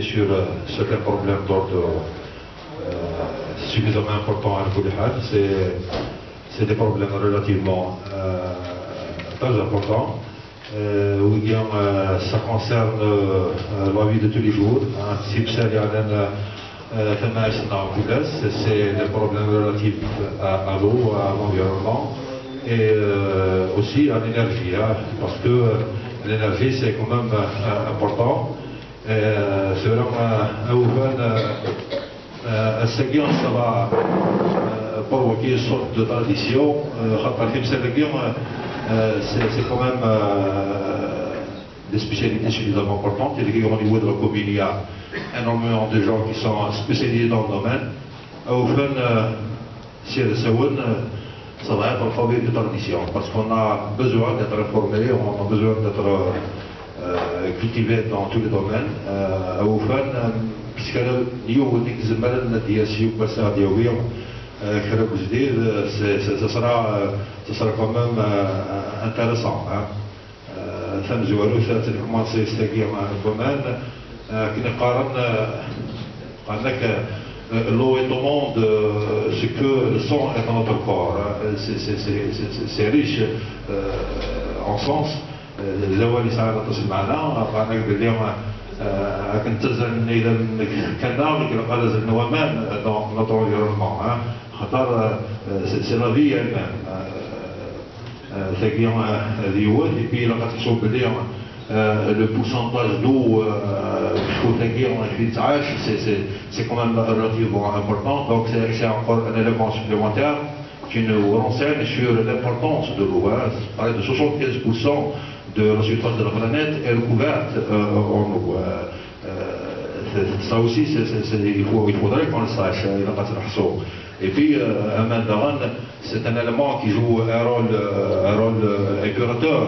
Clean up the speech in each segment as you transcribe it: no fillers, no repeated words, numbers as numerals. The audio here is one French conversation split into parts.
sur certains problèmes d'ordre suffisamment importants à Koulihad. C'est des problèmes relativement très importants. Ça concerne la vie de tous les jours. C'est des problèmes relatifs à l'eau, à l'environnement et aussi à l'énergie, parce que l'énergie c'est quand même important. C'est vraiment un segment ça va provoquer une sorte de tradition. C'est quand même des spécialités suffisamment importantes. Au niveau de la commune, il y a énormément de gens qui sont spécialisés dans le domaine. Ça va être alphabet de tradition, parce qu'on a besoin d'être informé, on a besoin d'être cultivé dans tous les domaines. Puisque ça sera quand même intéressant. L'eau est au monde, ce que le sang est dans notre corps. C'est riche en sens. الأول يساعد اتصل معنا قال نقدر اليوم كنتزن إلى كنا قال زلنا ومان dans notre environnement خاطر c'est la vie elle-même ثقيل اليوم et puis لقد تصوب اليوم le pourcentage d'eau c'est quand même relativement important, donc c'est encore un élément supplémentaire qui nous renseigne sur l'importance de l'eau. Près de 75% de la surface de la planète est recouverte en eau. Ça aussi, il faudrait qu'on le sache. Et puis, c'est un élément qui joue un rôle épurateur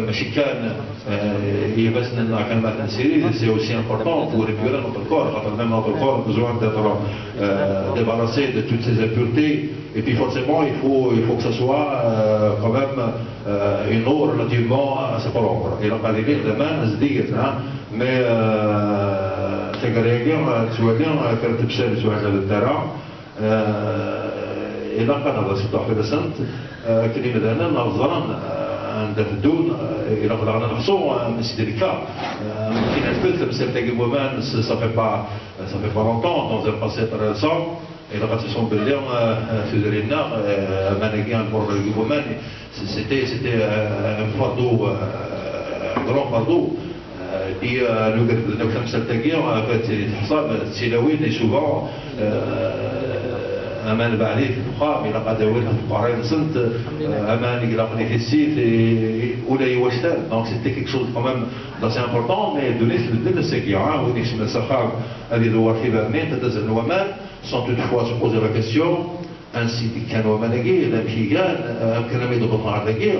mexicain. C'est aussi important pour épurer notre corps. Même notre corps a besoin d'être débarrassé de toutes ces impuretés. Et puis forcément, il faut que ce soit quand même une eau relativement assez propre. Et la qualité de main se dit, mais كانت تبسل سواء على الترع إلى قناة سطح فلسنت كلمة أنا نظرا عند الدون إلى قناة نحصو من سيدريكا كنا نفذ بسرطة جمومان ça fait pas longtemps dans un passé très récent et la participation de l'Iran faisait l'Iran managant pour le gouvernement c'était un fardeau un grand fardeau. Et nous sommes certains c'est souvent أمان بعدين في الفخام إلى قد أولها في القرآن سنت أمان إلى قد يفسيت ولا يوشتان. Donc c'était quelque chose quand même d'assez important, mais de l'effet de السكيعة ونسمى السخام هذه ذوار في برمين تدز النومان sans toutefois se poser la question ainsi كانوا مناجير ماشي كان كانوا يضبطوا على الجير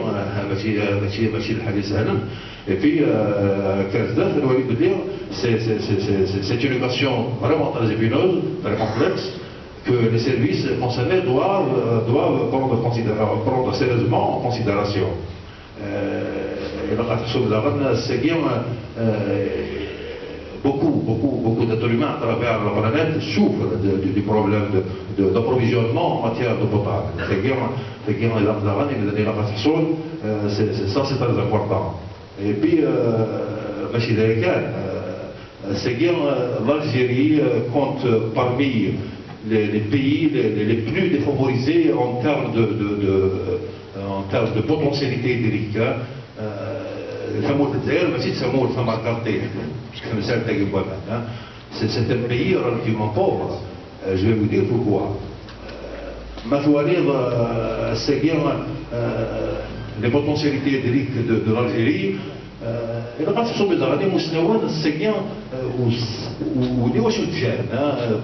ماشي الحديث هنا. Et puis, c'est une équation vraiment très épineuse, très complexe, que les services concernés doivent prendre sérieusement en considération. Et beaucoup d'êtres humains à travers la planète souffrent du problème d'approvisionnement en matière d'eau potable. Ça, c'est très important. Et puis, l'Algérie compte parmi les pays les plus défavorisés en termes de potentialité hydrique. C'est un pays relativement pauvre. Je vais vous dire pourquoi. Les potentialités hydriques de l'Algérie ce sont des années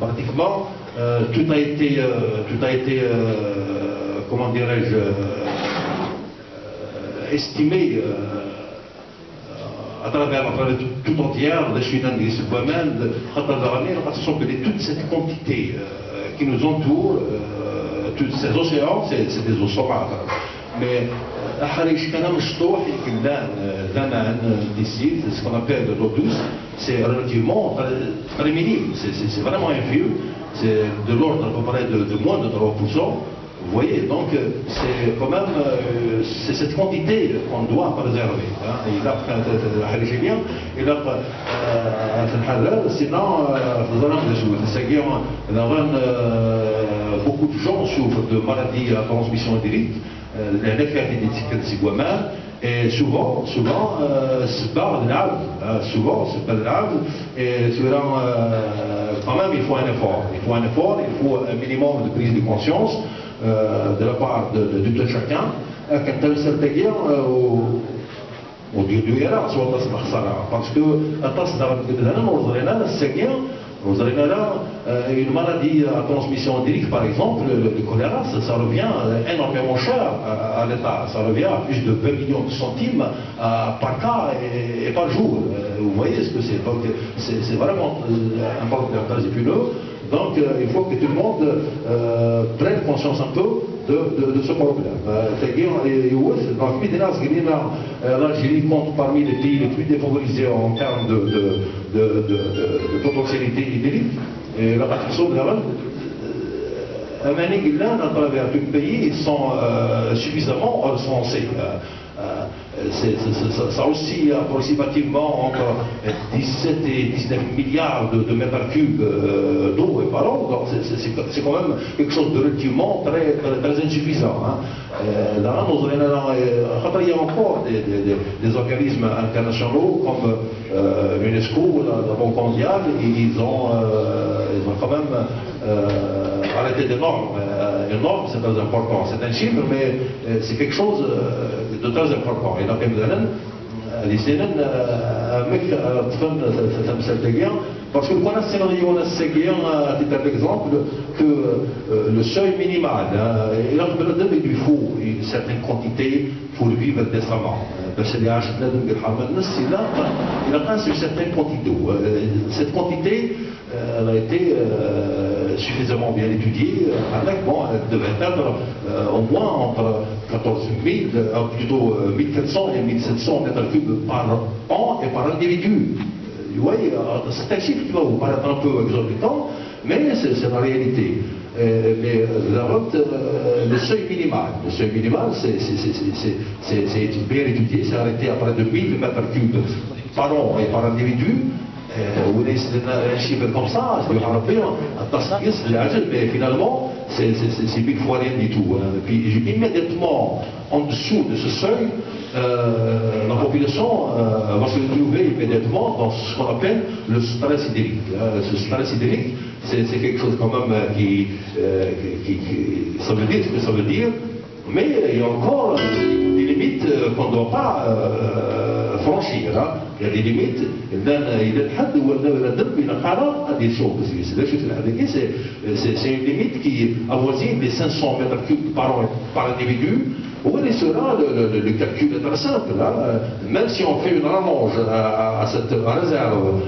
pratiquement tout a été comment dirais-je estimé à travers tout entière les ce sont toutes ces quantités qui nous entourent tous ces océans, c'est des eaux saumâtres. mais ce qu'on appelle l'eau douce, c'est relativement très minime, c'est vraiment infime, c'est de l'ordre à peu près de moins de 3%. Vous voyez, donc c'est quand même c'est cette quantité qu'on doit préserver. Il a sinon beaucoup de gens souffrent de maladies à transmission directe, et souvent c'est pas de l'âge, et quand même il faut un effort, il faut un minimum de prise de conscience de la part de tout chacun, quand elle s'est au parce que vous avez là une maladie à transmission directe, par exemple, le choléra, ça revient énormément cher à l'État. Ça revient à plus de 20 millions de centimes par cas et par jour. Vous voyez ce que c'est. Donc c'est vraiment un problème très épineux. Donc il faut que tout le monde prenne conscience un peu de ce problème. L'Algérie compte parmi les pays les plus défavorisés en termes de potentialité hydrique. Et la partie de la à travers tout le pays, ils sont suffisamment recensés. Ça aussi approximativement entre 17 et 19 milliards de mètres cubes d'eau et par an, donc c'est quand même quelque chose de relativement très insuffisant. Là, il y a encore des organismes internationaux comme l'UNESCO, la Banque mondiale, ils ont quand même arrêté des normes. Les normes, c'est très important. C'est un chiffre, mais c'est quelque chose de très important. Et donc, parce que quand on a à titre d'exemple que le seuil minimal, il faut une certaine quantité pour vivre décemment. Il a une certaine quantité d'eau. Cette quantité a été suffisamment bien étudiée, avec, bon, elle devait être au moins entre 14 000, plutôt 1400 et 1700 mètres cubes par an et par individu. Vous voyez, c'est un chiffre qui va vous paraître un peu exorbitant, mais c'est la réalité. Mais le seuil minimal, c'est bien étudié, c'est arrêté à près de 1000 mètres cubes par an et par individu. وليس لنا شيء comme ça, c'est mais finalement c'est mille fois rien du tout. Puis immédiatement en dessous de ce seuil, la population va se trouver immédiatement dans ce qu'on appelle le stress hydrique. Ce stress hydrique, c'est quelque chose quand même ça veut dire ce que ça veut dire, mais il y a encore des limites qu'on ne doit pas franchir. Il y a des limites, c'est une limite qui avoisine les 500 mètres cubes par an par individu. Où sera le calcul est très simple. Même si on fait une rallonge à cette réserve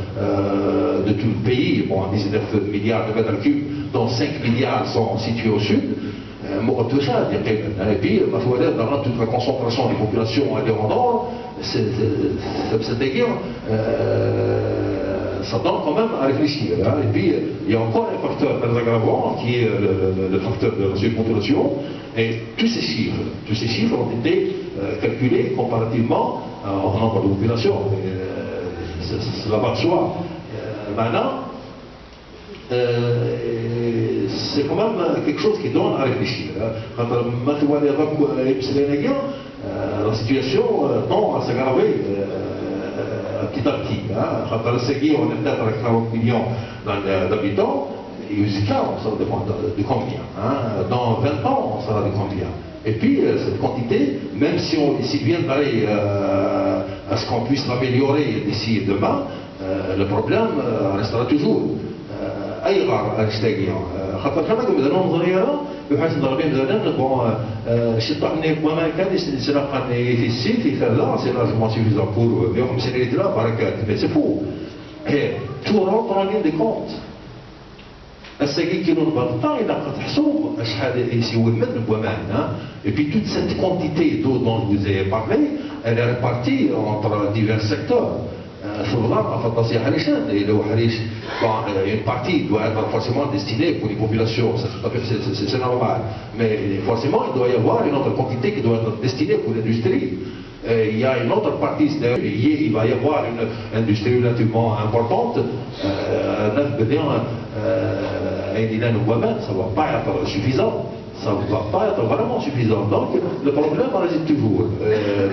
de tout le pays, bon, 19 milliards de mètres cubes, dont 5 milliards sont situés au sud, et puis, toute la concentration des populations à l'Iran, c'est-à-dire, ça donne quand même à réfléchir. Et puis, il y a encore un facteur très aggravant qui est le facteur de la surpopulation. Et tous ces chiffres ont été calculés comparativement au nombre de population. Cela va de soi. Maintenant, c'est quand même quelque chose qui donne à réfléchir. La situation tend à s'aggraver petit à petit. On est peut-être avec 40 millions d'habitants, et jusqu'à on sera de combien? Dans 20 ans, on sera de combien? Et puis, cette quantité, même si viendrait à ce qu'on puisse l'améliorer d'ici demain, le problème restera toujours. أيغر أشتاقيا خاطر كما قلنا نظرية بحيث ضربين مثلا بون شطحني وما كان يسرقني في السيت في ثلاثة سي لارجمون سيفيزون بور 150 لتر بركات مي سي فو tout rentre en ligne de compte. الساقي كيلو البطاطا إلا تحسب شحال يسوي المتر بومان. Et puis toute cette quantité d'eau dont je vous ai parlé, elle est répartie entre divers secteurs. Une partie doit être forcément destinée pour les populations, c'est normal. Mais forcément, il doit y avoir une autre quantité qui doit être destinée pour l'industrie. Il y a une autre partie, il va y avoir une industrie relativement importante. Ça ne va pas être suffisant. Ça ne va pas être vraiment suffisant. Donc, le problème réside toujours.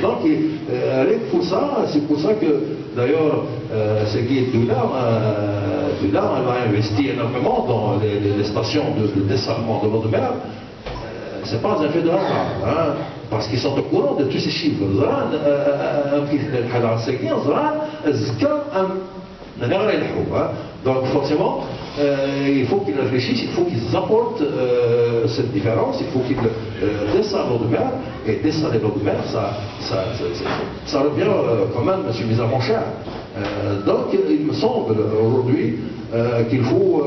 Donc, c'est pour ça que, d'ailleurs, ce qui est Doula, elle va investir énormément dans les stations de dessalement de l'eau de mer. Ce n'est pas un fait de hasard, parce qu'ils sont au courant de tous ces chiffres. Donc forcément, il faut qu'ils réfléchissent, il faut qu'ils apportent cette différence, il faut qu'ils descendent l'eau de mer, et descendre l'eau de mer, ça revient quand même suffisamment cher. Donc il me semble aujourd'hui qu'il faut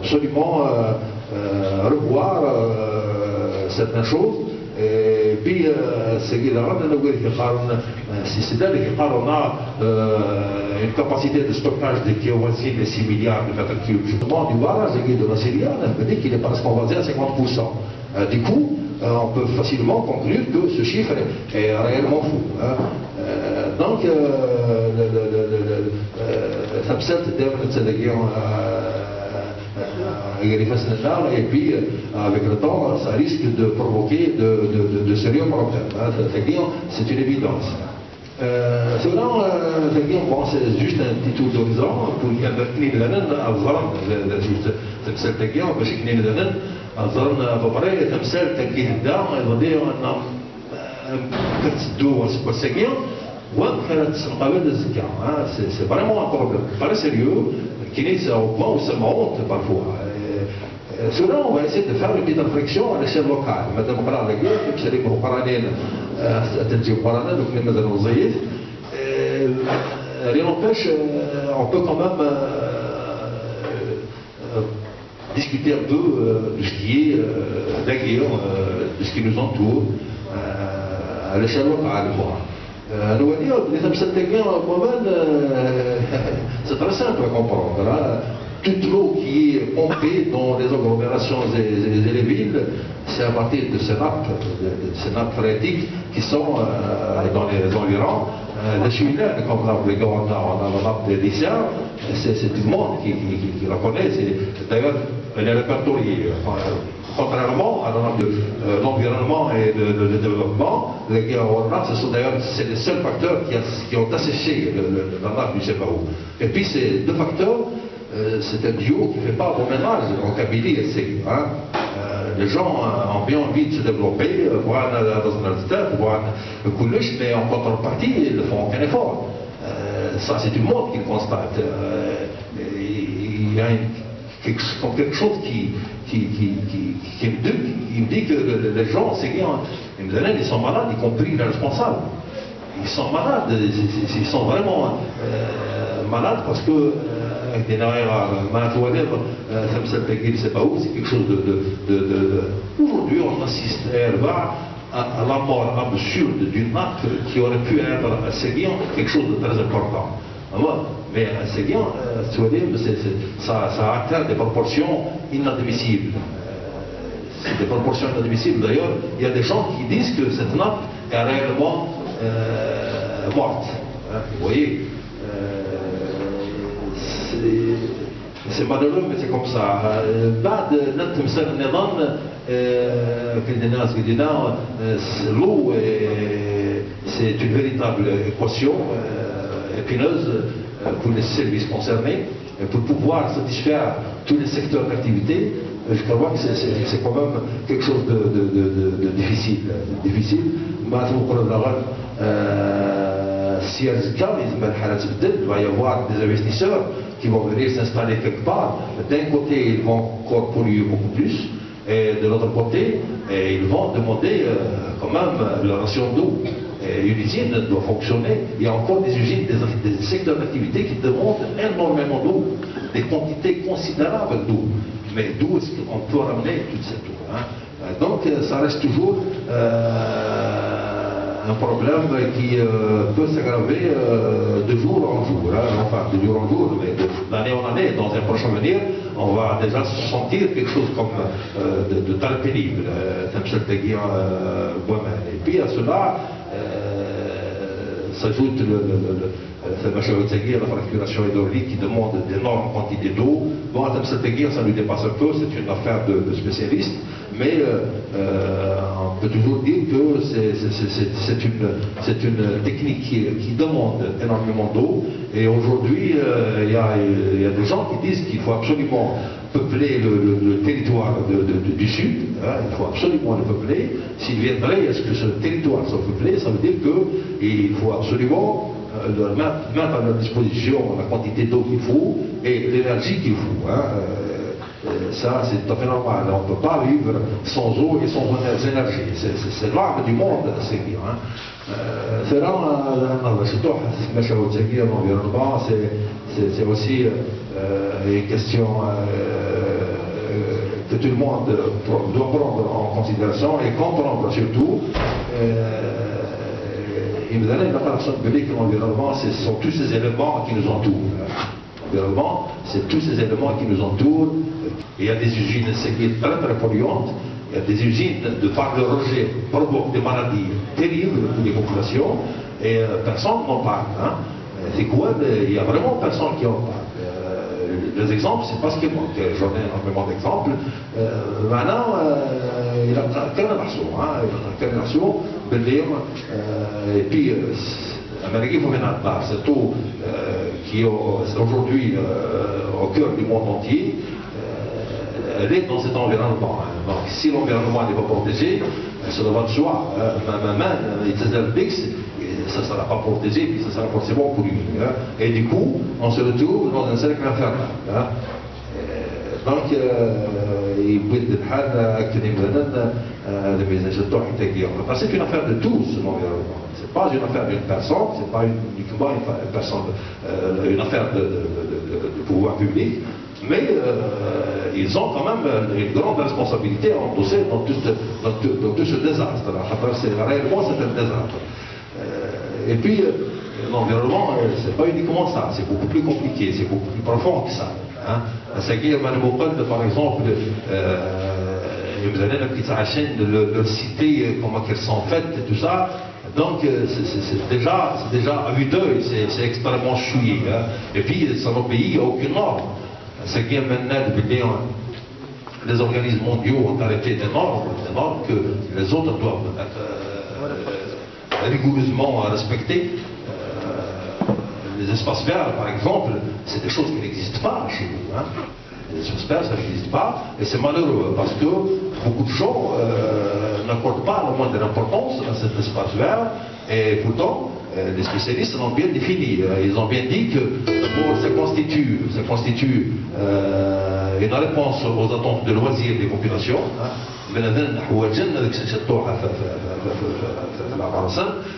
absolument revoir certaines choses. Et puis, c'est on a une capacité de stockage qui avoisine les 6 milliards de mètres cubes. Justement, du barrage de la Syrie, on me dit qu'il est presque basé à 50%. Du coup, on peut facilement conclure que ce chiffre est réellement fou. Donc, et puis avec le temps ça risque de provoquer de sérieux problèmes. C'est une évidence. C'est juste un petit tour d'horizon pour qu'il c'est vraiment un problème très sérieux qui est au point où ça monte parfois. Souvent, on va essayer de faire une petite réflexion à l'échelle locale. Madame Brala, qui est au parallèle, rien n'empêche, on peut quand même discuter un peu de ce qui est de ce qui nous entoure à l'échelle locale. C'est très simple à comprendre. Toute l'eau qui est pompée dans les agglomérations et les villes, c'est à partir de ces nappes phréatiques qui sont dans les environs. Les Chiliens, comme on a la nappe des lycéens, c'est tout le monde qui la connaît. D'ailleurs, elle est répertoriée. Contrairement à l'environnement et le développement, les Guéraouanas, c'est les seuls facteurs qui ont asséché la nappe du Sebaou. Et puis ces deux facteurs, c'est un duo qui ne fait pas bon ménage en Kabylie et Ségou. Les gens ont bien envie de se développer, voir dans l'université, voir le couloche, mais en contrepartie, ils ne font aucun effort. Ça, c'est tout le monde qui le constate. Il y a quelque chose qui me dit que les gens, ils sont malades, y compris les responsables. Ils sont malades, ils sont vraiment malades parce que c'est pas où, c'est quelque chose Aujourd'hui, on assiste à la mort absurde d'une nappe qui aurait pu être à Séguin quelque chose de très important. Mais à Séguin, ça a atteint des proportions inadmissibles. C'est des proportions inadmissibles. D'ailleurs, il y a des gens qui disent que cette nappe est réellement morte. Vous voyez, c'est malheureux, mais c'est comme ça. L'eau, c'est une véritable équation épineuse pour les services concernés. Pour pouvoir satisfaire tous les secteurs d'activité, je crois que c'est quand même quelque chose de difficile. Si il va y avoir des investisseurs qui vont venir s'installer quelque part. D'un côté, ils vont encore polluer beaucoup plus, et de l'autre côté, ils vont demander quand même la ration d'eau. une usine doit fonctionner. Il y a encore des usines, des secteurs d'activité qui demandent énormément d'eau, des quantités considérables d'eau. Mais d'où est-ce qu'on peut ramener toute cette eau, hein? Donc ça reste toujours un problème qui peut s'aggraver de jour en jour, hein? Enfin de jour en jour, mais d'année en année. Dans un prochain avenir, on va déjà sentir quelque chose comme de très pénible, et puis à cela s'ajoute la fracturation hydraulique qui demande d'énormes quantités d'eau. Bon, ça lui dépasse un peu, c'est une affaire de spécialistes, mais on peut toujours dire que c'est une technique qui demande énormément d'eau. Et aujourd'hui, il y a des gens qui disent qu'il faut absolument peupler le territoire du sud, hein, il faut absolument le peupler. S'il viendrait, est-ce que ce territoire soit peuplé, ça veut dire qu'il faut absolument mettre à leur disposition la quantité d'eau qu'il faut et l'énergie qu'il faut, hein. Ça, c'est tout à fait normal. On ne peut pas vivre sans eau et sans énergie. C'est l'âme du monde, c'est bien. C'est là, l'environnement, c'est aussi une question que tout le monde doit prendre en considération et comprendre surtout. La personne publique et l'environnement, ce sont tous ces éléments qui nous entourent. L'environnement, c'est tous ces éléments qui nous entourent. Il y a des usines très polluantes, il y a des usines de par le rejet provoquent des maladies terribles pour les populations et personne n'en parle, hein. C'est quoi? Il n'y a vraiment personne qui en parle. Les exemples, c'est pas ce qui manque. J'en ai énormément d'exemples. Maintenant, il a qu'un version, hein. Il a qu'un version, et puis, l'Amérique, cette eau qui est aujourd'hui au cœur du monde entier, elle est dans cet environnement. Hein. Donc, si l'environnement n'est pas protégé, ça va de soi. Ça ne sera pas protégé, puis ça sera forcément pollué. Hein. Et du coup, on se retrouve dans un cercle infernal. Hein. Donc, c'est une affaire de tous, l'environnement. Ce n'est pas une affaire d'une personne, ce n'est pas uniquement une affaire de pouvoir public, mais ils ont quand même une grande responsabilité à endosser dans tout ce désastre. Réellement, c'est un désastre. Et puis, l'environnement, c'est pas uniquement ça, c'est beaucoup plus compliqué, c'est beaucoup plus profond que ça. Hein. Par exemple, leur cité, comment qu'elles sont faites et tout ça. Donc, c'est déjà à vue d'œil, c'est extrêmement souillé. Hein. Et puis, dans nos pays, il n'y a aucune norme. C'est qui maintenant, les organismes mondiaux ont arrêté des normes que les autres doivent être rigoureusement respecter. Les espaces verts, par exemple, c'est des choses qui n'existent pas chez nous. Hein. Les espaces verts, ça n'existe pas, et c'est malheureux, parce que beaucoup de gens n'accordent pas la moindre importance à cet espace vert, et pourtant, les spécialistes l'ont bien défini. Ils ont bien dit que d'abord, ça constitue une réponse aux attentes de loisirs des populations. Hein.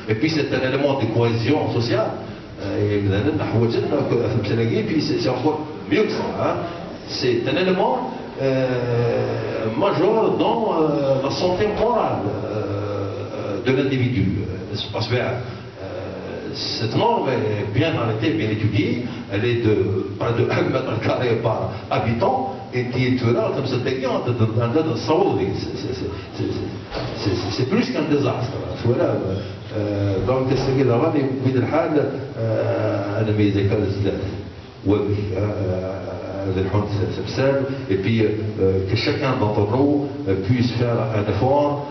Et puis c'est un élément de cohésion sociale. Et puis c'est encore mieux que ça. Hein. C'est un élément majeur dans la santé morale de l'individu, l'espace vert. Cette norme est bien arrêtée, bien étudiée. Elle est de près de 1 mètre carré par habitant. Et qui est comme ça, c'est plus qu'un désastre. Donc, c'est et puis que chacun d'entre nous puisse faire un effort,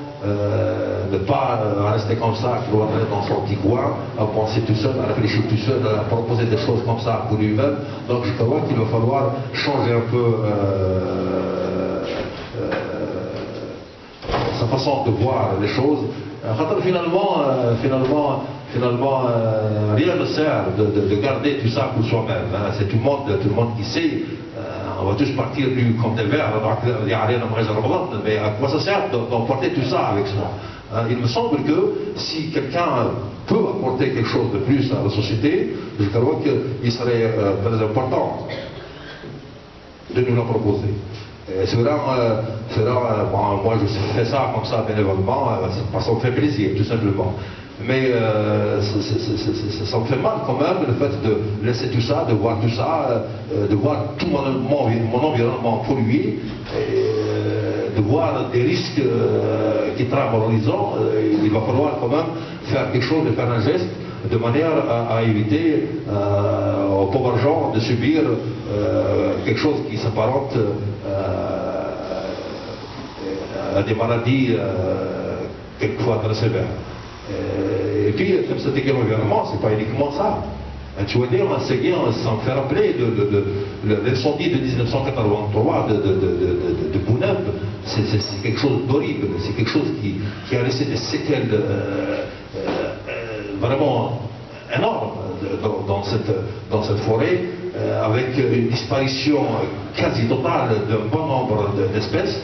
ne pas rester comme ça, cloîtré dans son petit coin, à penser tout seul, à réfléchir tout seul, à proposer des choses comme ça pour lui-même. Donc je crois qu'il va falloir changer un peu sa façon de voir les choses. Finalement, rien ne sert de garder tout ça pour soi-même. Hein. C'est tout le monde qui sait. On va tous partir nus comme des vers, mais à quoi ça sert d'emporter tout ça avec soi? Il me semble que si quelqu'un peut apporter quelque chose de plus à la société, je crois qu'il serait très important de nous la proposer. C'est vrai, moi je fais ça comme ça bénévolement, parce que ça me fait plaisir, tout simplement. Mais ça me fait mal quand même le fait de laisser tout ça, de voir tout ça, de voir tout mon environnement pollué, de voir des risques qui trament à l'horizon. Il va falloir quand même faire quelque chose, de faire un geste, de manière à éviter aux pauvres gens de subir quelque chose qui s'apparente à des maladies quelquefois très sévères. Et puis, comme cet environnement, c'est pas uniquement ça. Tu vois dire, ça me fait rappeler l'incendie de 1983 de Bouneb. C'est quelque chose d'horrible, c'est quelque chose qui a laissé des séquelles vraiment énormes dans cette forêt, avec une disparition quasi totale d'un bon nombre d'espèces.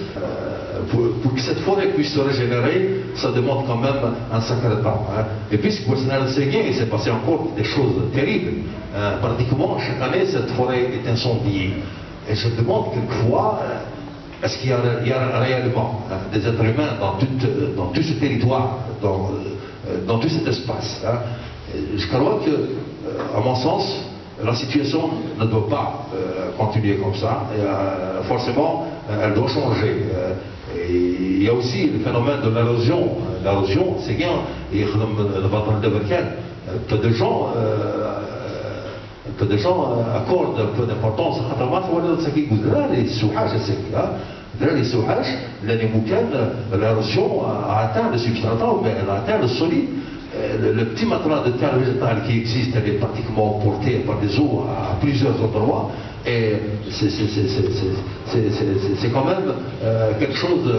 Pour que cette forêt puisse se régénérer, ça demande quand même un sacré temps. Et puisque Bosnie-Herzégovine, il s'est passé encore des choses terribles. Pratiquement chaque année, cette forêt est incendiée. Et je demande quelquefois, est-ce qu'il y a réellement des êtres humains dans tout ce territoire, dans tout cet espace? Je crois que, à mon sens, la situation ne doit pas continuer comme ça. Et, forcément, elle doit changer. Et il y a aussi le phénomène de l'érosion. L'érosion, c'est bien. Et peu de gens accordent un peu d'importance à l'érosion a atteint le substrat, mais elle a atteint le solide. Le petit matelas de terre végétale qui existe, elle est pratiquement emportée par des eaux à plusieurs endroits. Et c'est quand même quelque chose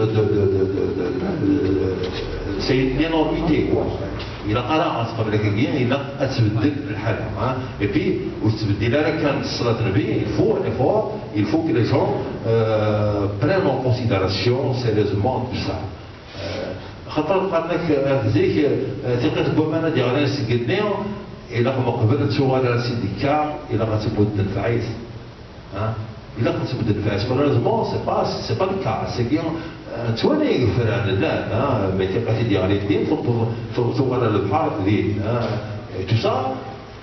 c'est une énormité. Il a et puis il faut que les gens prennent en considération sérieusement tout ça. خاطر قالك هذيك ثقة بومانا ديال راس قدناو إلا ما قبلت شوال راس ديكا إلا غتبود الفعيس إلا غتبود الفعيس malheureusement c'est pas le cas c'est bien تواني يغفر على الله ما ثقة ديال الدين شوال البحر دين tout ça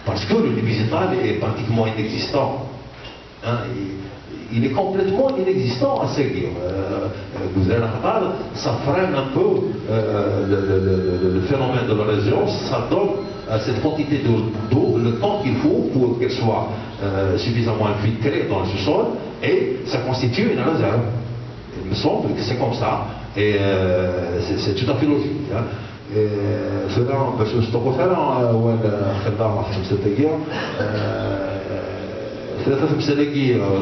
parce que le végétal est pratiquement inexistant. Il est complètement inexistant à Seguir. Ça freine un peu le phénomène de l'érosion, ça donne à cette quantité d'eau le temps qu'il faut pour qu'elle soit suffisamment infiltrée dans le sous-sol, et ça constitue une réserve. Il me semble que c'est comme ça, et c'est tout à fait logique.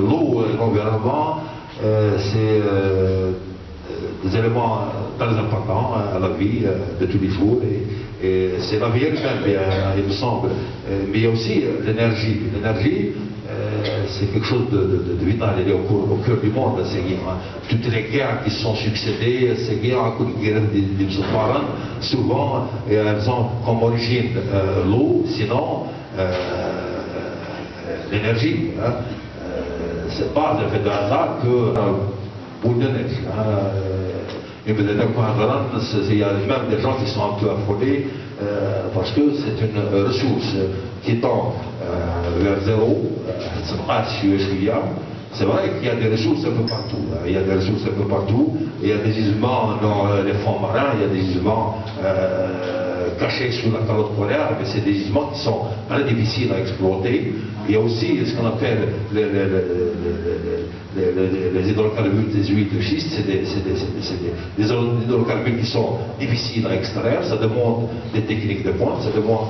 L'eau et l'environnement, c'est des éléments très importants à la vie de tous les jours, et c'est la vie elle-même, il me semble. Mais il y a aussi l'énergie. L'énergie, c'est quelque chose de vital, elle est au cœur du monde. Toutes les guerres qui se sont succédées, ces guerres des musulmans, souvent, elles ont comme origine l'eau, sinon l'énergie. C'est pas le fait de hasard que boule de neige. Il y a même des gens qui sont un peu affolés parce que c'est une ressource qui tend vers zéro. C'est vrai qu'il y a des ressources un peu partout. Il y a des ressources un peu partout. Il y a des gisements dans les fonds marins, il y a des gisements cachés sous la calotte polaire, mais c'est des gisements qui sont très difficiles à exploiter. Il y a aussi ce qu'on appelle les hydrocarbures des huiles de schiste, c'est des hydrocarbures qui sont difficiles à extraire, ça demande des techniques de pointe, ça demande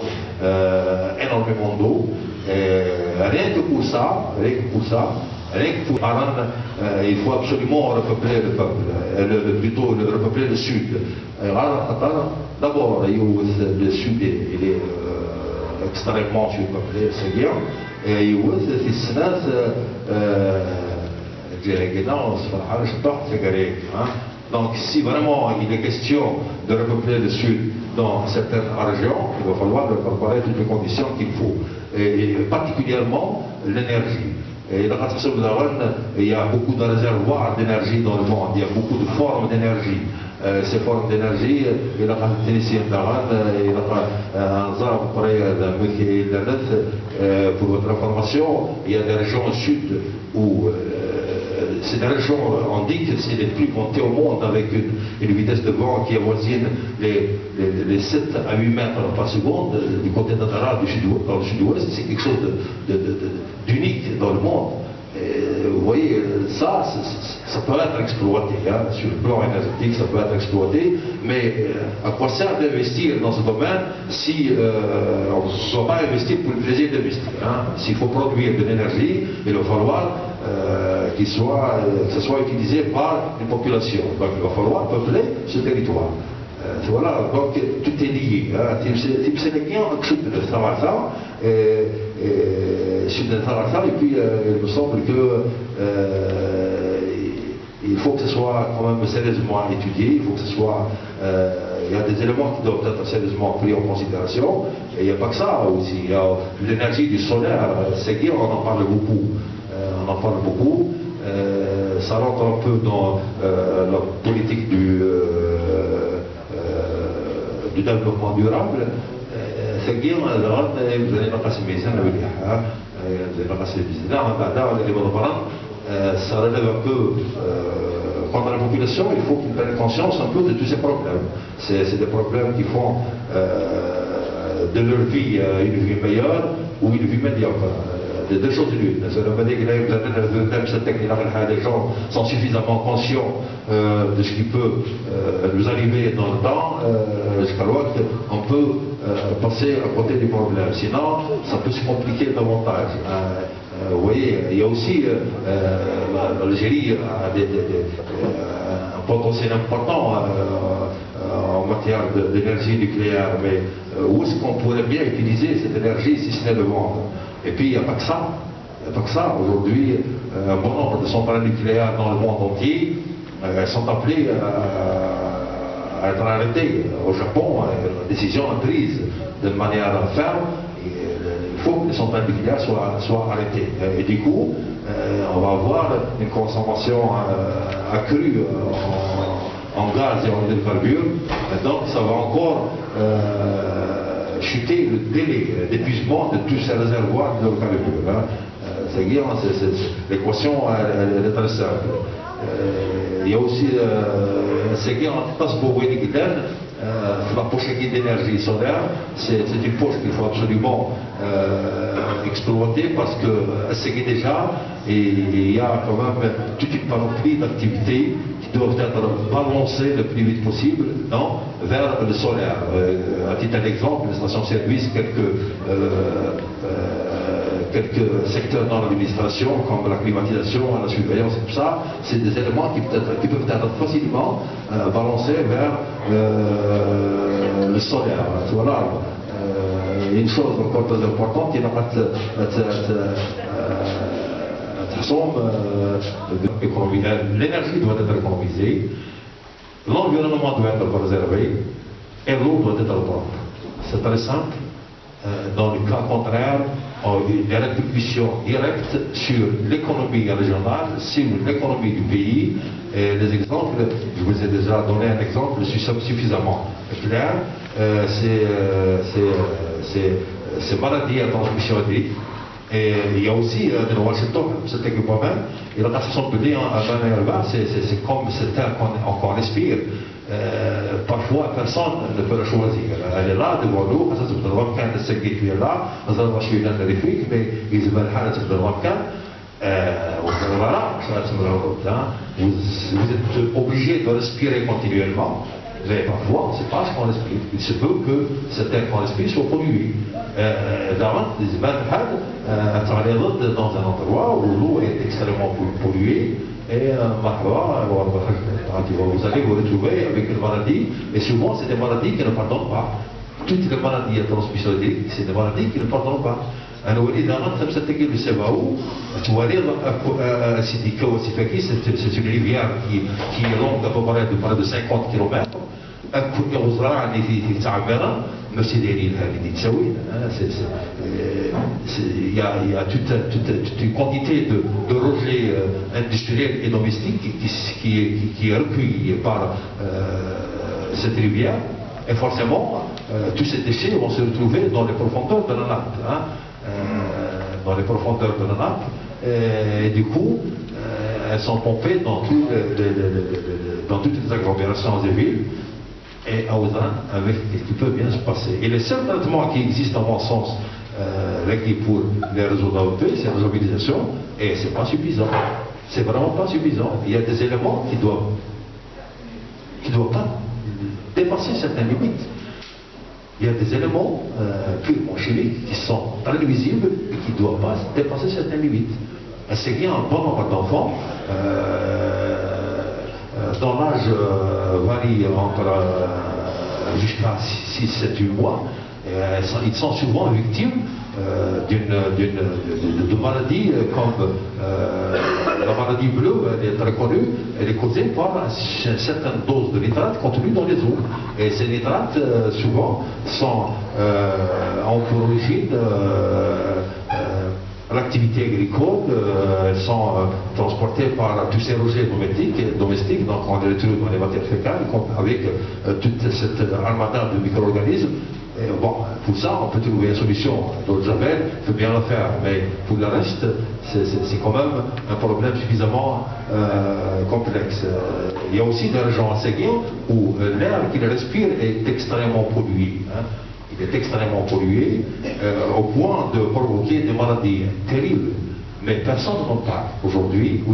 énormément d'eau. Rien que pour ça, il faut absolument repeupler le peuple, plutôt repeupler le sud. D'abord, le sud il est extrêmement surpeuplé, c'est bien. Et في السنوات الجاية كده صراحة شطحت في قريب Donc si vraiment il est question de repeupler le Sud dans certaines régions, il va falloir préparer toutes les conditions qu'il faut, et particulièrement l'énergie. Et dans il y a beaucoup de réservoirs d'énergie dans le monde, il y a beaucoup de formes d'énergie. Ces formes d'énergie, il y a pour votre information, il y a des régions au sud où c'est des régions, on dit que c'est les plus montées au monde avec une vitesse de vent qui avoisine les 7 à 8 mètres par seconde du côté d'Adara, dans le sud-ouest. C'est quelque chose d'unique dans le monde. Et vous voyez, ça peut être exploité, hein, sur le plan énergétique, ça peut être exploité, mais à quoi sert d'investir dans ce domaine si on ne doit pas investir pour le plaisir d'investir, hein. S'il faut produire de l'énergie, il va falloir que ça soit utilisé par une population. Donc il va falloir peupler ce territoire. Voilà, donc tout est lié. Type sénégalais, on accepte de travailler ça. Et puis il me semble que il faut que ce soit quand même sérieusement étudié, il faut que ce soit, il y a des éléments qui doivent être sérieusement pris en considération, et il n'y a pas que ça aussi, il y a l'énergie du solaire, c'est dire, on en parle beaucoup, ça rentre un peu dans la politique du développement durable. C'est-à-dire, ça relève un peu, pendant la population, il faut qu'ils prennent conscience un peu de tous ces problèmes. C'est des problèmes qui font de leur vie une vie meilleure ou une vie médiocre. De deux choses l'une. Ça veut dire que les gens sont suffisamment conscients de ce qui peut nous arriver dans le temps, je crois qu'on peut passer à côté du problème. Sinon, ça peut se compliquer davantage. Vous voyez, il y a aussi l'Algérie a un potentiel important en matière d'énergie nucléaire, mais où est-ce qu'on pourrait bien utiliser cette énergie si ce n'est le vendre? Et puis il n'y a pas que ça. Aujourd'hui, un bon nombre de centrales nucléaires dans le monde entier sont appelées à être arrêtées. Au Japon, la décision est prise de manière ferme. Il faut que les centrales nucléaires soient arrêtées. Et du coup, on va avoir une consommation accrue en gaz et en hydrocarbures. Donc ça va encore chuter le délai d'épuisement de tous ces réservoirs d'hydrocarbures. Hein. C'est-à-dire, l'équation est très simple. Il y a aussi, c'est-à-dire, la poche d'énergie solaire, c'est une poche qu'il faut absolument exploiter parce que c'est déjà, et il y a quand même toute une panoplie d'activités qui doivent être balancées le plus vite possible vers le solaire. À titre d'exemple, les stations-service, quelques secteurs dans l'administration, comme la climatisation, la surveillance et tout ça, c'est des éléments qui peuvent être facilement balancés vers le solaire. Voilà. Une chose encore très importante, il y a l'énergie doit être économisée, l'environnement doit être préservé et l'eau doit être propre. C'est très simple. Dans le cas contraire, il y a une répercussion directe sur l'économie régionale, sur l'économie du pays. Et les exemples, je vous ai déjà donné un exemple suffisamment clair. C'est maladie à transmission hydrique. Et il y a aussi de Washington, c'était que moi-même, et la façon de dire c'est comme cet air qu'on respire. Parfois, personne ne peut le choisir. Elle est là devant nous, ça c'est le requin de ce qui est là, ça va suivre l'érifique, mais ils se mettent à le requin. Voilà, vous êtes obligé de respirer continuellement. Mais parfois, c'est pas ce qu'on respire. Il se peut que cet air qu'on respire soit pollué. D'avant, les dans un endroit où l'eau est extrêmement polluée, et vous allez vous retrouver avec une maladie, et souvent c'est des maladies qui ne pardonnent pas. Toutes les maladies à transmission hydrique, c'est des maladies qui ne pardonnent pas. أنا وليد أنا خمسة تقيل بسبعه توالير سيدي كواسي فاكي c'est une rivière qui est longue à peu près de 50 km. كل غزرة اللي في تعبانة ماشي دايرين هذه اللي تساوي. Il y a toute une quantité de rejets industriels et domestiques qui est recueilli par cette rivière. Et forcément, tous ces déchets vont se retrouver dans les profondeurs de la nappe. Dans les profondeurs de la nappe. Et du coup, elles sont pompées dans toutes les agglomérations des villes. Et à Ouzran, avec ce qui peut bien se passer. Et les seuls traitements qui existent, à mon sens, pour les réseaux d'AOP, c'est la mobilisation, et c'est pas suffisant. C'est vraiment pas suffisant. Il y a des éléments qui doivent pas dépasser certaines limites. Il y a des éléments purement chimiques qui sont très nuisibles et qui ne doivent pas dépasser certaines limites. Et c'est qu'il y a un bon nombre d'enfants dont l'âge varie entre jusqu'à 6, 7, 8 mois. Ils sont souvent victimes de maladies comme la maladie bleue, elle est très connue, elle est causée par une certaine dose de nitrate contenue dans les eaux. Et ces nitrates, souvent, ont pour origine l'activité agricole. Elles sont transportées par tous ces rejets domestiques, donc on les retrouve dans les matières fécales, avec toute cette armada de micro-organismes. Bon, pour ça, on peut trouver une solution. L'eau de Javel, il faut bien le faire, mais pour le reste, c'est quand même un problème suffisamment complexe. Il y a aussi des régions enseignées où l'air qu'ils respirent est extrêmement pollué. Il est extrêmement pollué au point de provoquer des maladies terribles. Mais personne n'en parle aujourd'hui.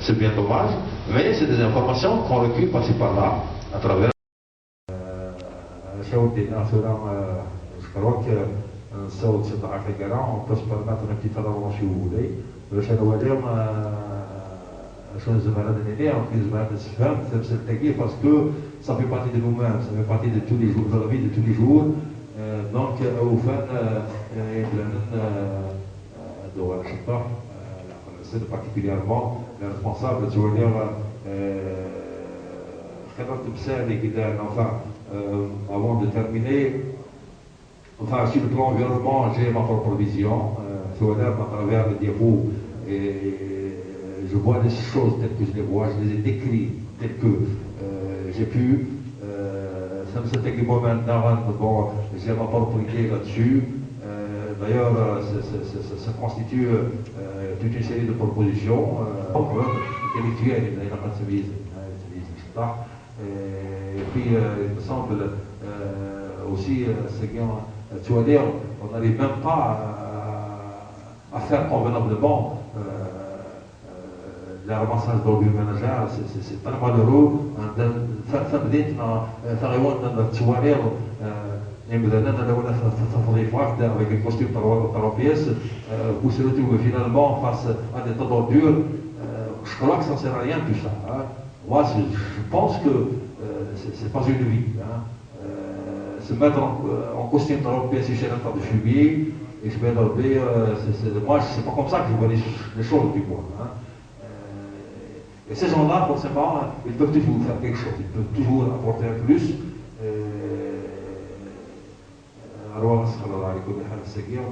C'est bien dommage, mais c'est des informations qu'on recueille par-ci par-là à travers. Je crois que نساو تسبعة في القرا on peut se permettre un petit allongement si vous voulez باش انا اليوم شنو الزملاء ديالي في زملاء السفام تمثل التكييف باسكو ça fait partie de nous-mêmes, ça fait partie de tous les jours, de la vie de tous les jours. Donc أوفان دول الشطار c'est particulièrement les responsables dire خبرت بسالي كذا enfin avant de terminer. Enfin, sur le plan environnement, j'ai ma propre vision, à travers les diapos, et je vois les choses telles que je les vois, je les ai décrites telles que j'ai pu. Ça me s'est écrit moi-même, bon, j'ai ma propre idée là-dessus. D'ailleurs, ça constitue toute une série de propositions intellectuelles, et puis, il me semble aussi, tu vas dire, on n'arrive même pas à faire convenablement le ramassage d'ordures ménagères, c'est très malheureux. Avec un costume par pièce, où se retrouve finalement face à des tas d'ordures. Je crois que ça ne sert à rien tout ça. Moi, je pense que c'est pas une vie. Se mettre en costume par pièce chez un tas de fumier, et je vais l'enlever, moi, c'est pas comme ça que je vois les choses du moins. Et ces gens-là, forcément, ils peuvent toujours faire quelque chose, ils peuvent toujours apporter un plus.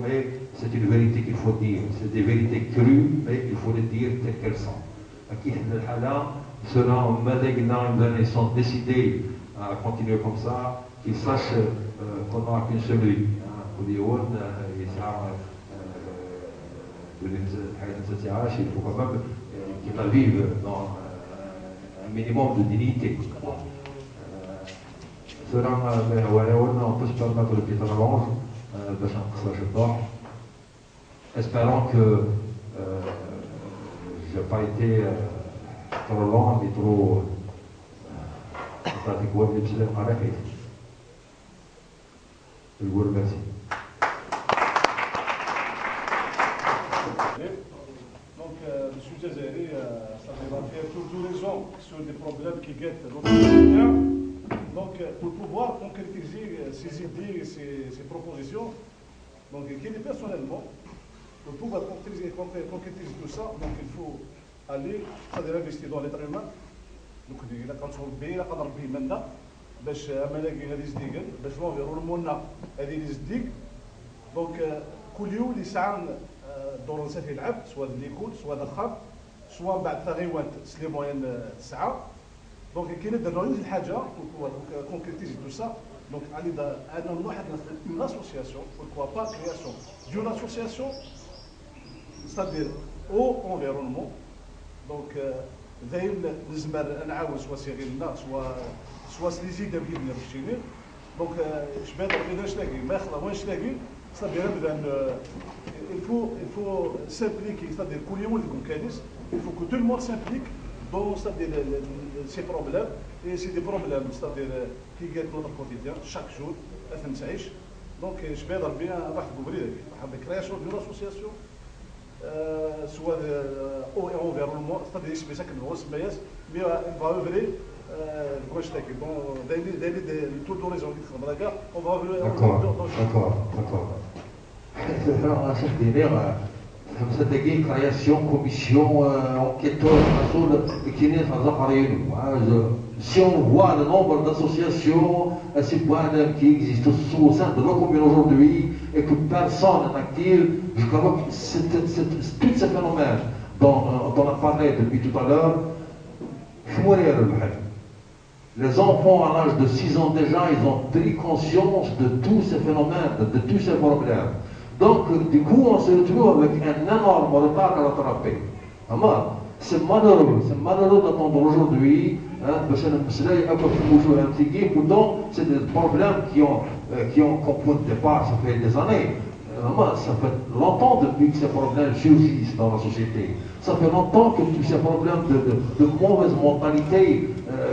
Mais c'est une vérité qu'il faut dire, c'est des vérités crues, mais il faut les dire telles qu'elles sont. Ceux-là, ils sont décidés à continuer comme ça, qu'ils sachent qu'on n'a qu'une seule vie. Il faut quand même qu'ils vivent dans un minimum de dignité. Cela, on peut se permettre le petit allonge, espérant que je n'ai pas été trop long ni trop. Je vous remercie. Donc, M. Jazari, ça va faire tous les ans sur des problèmes qui guettent notre quotidien. Donc, pour pouvoir concrétiser ces idées et ces propositions, Donc, personnellement, pour pouvoir concrétiser tout ça, donc il faut aller, c'est-à-dire investir dans l'être humain. Donc, il a كنشوف به إلا قدر به منا باش أملاكي غادي يزديقن باش لونفيرونمون غادي يزديق. دونك كل يوم اللي ساعة دور نسات يلعب سواء ليكول سواء دخل سواء بعد تغيوان سلي موين ساعة. دونك كاين درنا يوز الحاجة كونكريتيزي تو سا. دونك علي أنا واحد une association, pourquoi pas création d'une association, c'est-à-dire au environnement. Donc دايما نزمر نعاون سوا صغيرنا سوا سليزيدا بيدنا باش تيني. دونك شباب ربي واش لاقي ما يخلى واش لاقي c'est-à-dire il faut s'impliquer, c'est-à-dire كل يوم يكون كانيس il faut que tout le monde s'implique dans c'est-à-dire ces problèmes et c'est des problèmes c'est-à-dire qui guettent notre quotidien chaque jour اثن تعيش. دونك شباب ربي واحد الكبري حاب création d'une association soit au environnement, c'est-à-dire que c'est une grosse masse, mais on va œuvrer dans tout l'horizon qui travaille, on va œuvrer. D'accord. Alors, cette dernière, cette création, commission, enquêteur, si on voit le nombre d'associations, qui existent au sein de nos communes aujourd'hui, et que personne n'est actif, je crois que tous ces phénomènes dont on a parlé depuis tout à l'heure, les enfants à l'âge de 6 ans déjà, ils ont pris conscience de tous ces phénomènes, de tous ces problèmes. Donc, du coup, on se retrouve avec un énorme retard à rattraper. C'est malheureux d'attendre aujourd'hui, pourtant, c'est des problèmes qu'on peut de départ, ça fait des années. Ça fait longtemps depuis que ces problèmes surgissent dans la société. Ça fait longtemps que tous ces problèmes de mauvaise mentalité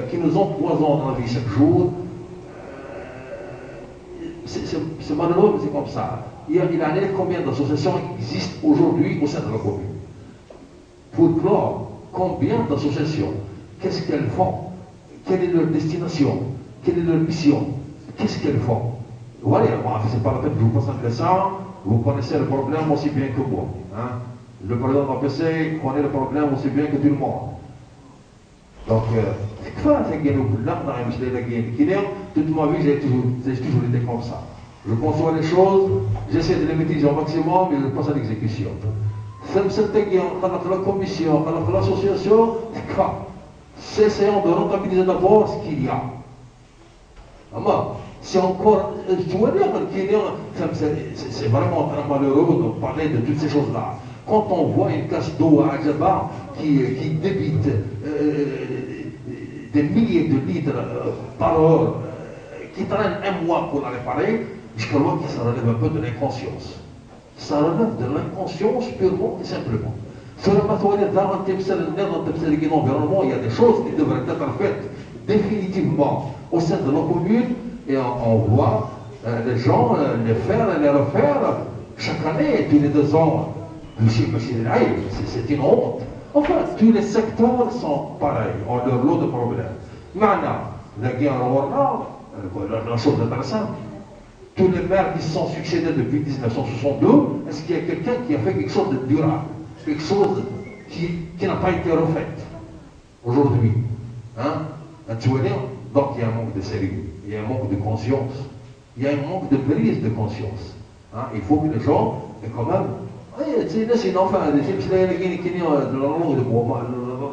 qui nous empoisonnent dans la vie chaque jour, c'est malheureux, mais c'est comme ça. Il y a combien d'associations existent aujourd'hui au sein de la commune? Pour clore, combien d'associations? Qu'est-ce qu'elles font? Quelle est leur destination? Quelle est leur mission? Qu'est-ce qu'elles font? Voilà, c'est pas la peine que je vous passe un dessin. Vous connaissez le problème aussi bien que moi. Hein? Le président de l'APC connaît le problème aussi bien que tout le monde. Donc, toute ma vie, j'ai toujours été comme ça. Je conçois les choses, j'essaie de les maîtriser au maximum, mais je passe à l'exécution. La commission, l'association, essayons de rentabiliser d'abord ce qu'il y a. C'est encore, tu vois dire c'est vraiment très malheureux de parler de toutes ces choses-là. Quand on voit une casse d'eau à Adjaba qui débite des milliers de litres par heure, qui traîne un mois pour la réparer, je crois que ça relève un peu de l'inconscience. Ça relève de l'inconscience purement et simplement. Sur la matériel d'environnement, il y a des choses qui devraient être faites définitivement au sein de nos communes. Et on voit les gens les faire et les refaire chaque année, tous les 2 ans. C'est une honte. Enfin, tous les secteurs sont pareils, ont leur lot de problèmes. Maintenant, la chose intéressante, tous les maires qui se sont succédés depuis 1962, est-ce qu'il y a quelqu'un qui a fait quelque chose de durable, quelque chose qui n'a pas été refait aujourd'hui? Tu vois, donc il y a un manque de sérieux. Il y a un manque de conscience, il y a un manque de prise de conscience. Il faut que les gens, quand même, la langue de bois,